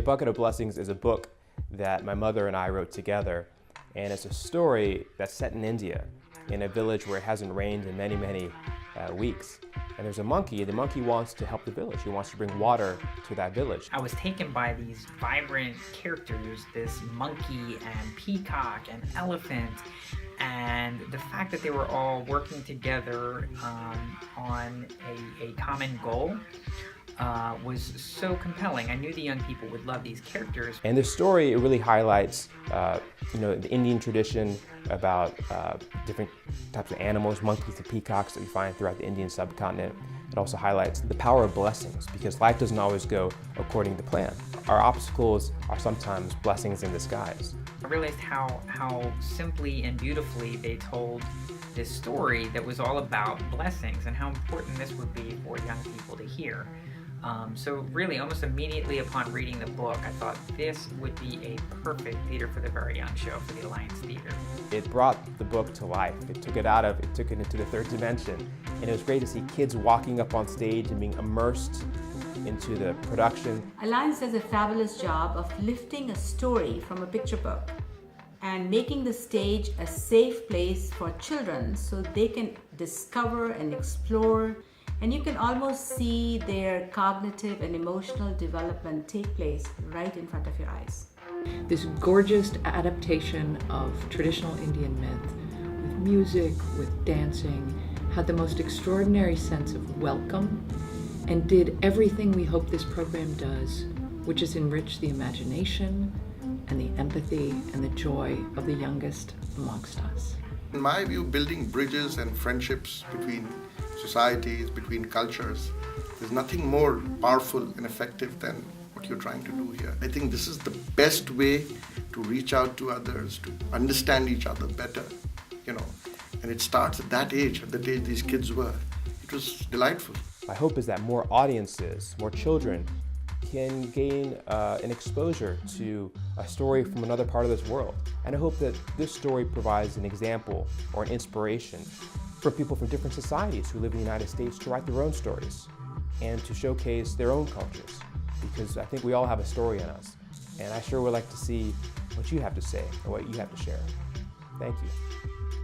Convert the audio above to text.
Bucket of Blessings is a book that my mother and I wrote together, and it's a story that's set in India, in a village where it hasn't rained in many, many weeks. And there's a monkey. The monkey wants to help the village. He wants to bring water to that village. I was taken by these vibrant characters, this monkey and peacock and elephant, and the fact that they were all working together on a common goal was so compelling. I knew the young people would love these characters. And the story, it really highlights the Indian tradition about different types of animals, monkeys and peacocks that we find throughout the Indian subcontinent. It also highlights the power of blessings, because life doesn't always go according to plan. Our obstacles are sometimes blessings in disguise. I realized how simply and beautifully they told this story that was all about blessings, and how important this would be for young people to hear. So really, almost immediately upon reading the book, I thought this would be a perfect Theater for the Very Young show for the Alliance Theater. It brought the book to life. It took it into the third dimension. And it was great to see kids walking up on stage and being immersed into the production. Alliance does a fabulous job of lifting a story from a picture book and making the stage a safe place for children so they can discover and explore, and you can almost see their cognitive and emotional development take place right in front of your eyes. This gorgeous adaptation of traditional Indian myth with music, with dancing, had the most extraordinary sense of welcome and did everything we hope this program does, which is enrich the imagination and the empathy and the joy of the youngest amongst us. In my view, building bridges and friendships between societies, between cultures, there's nothing more powerful and effective than what you're trying to do here. I think this is the best way to reach out to others, to understand each other better, and it starts at that age, at the age these kids were. It was delightful. My hope is that more audiences, more children, can gain an exposure to a story from another part of this world. And I hope that this story provides an example or an inspiration for people from different societies who live in the United States to write their own stories and to showcase their own cultures, because I think we all have a story in us. And I sure would like to see what you have to say and what you have to share. Thank you.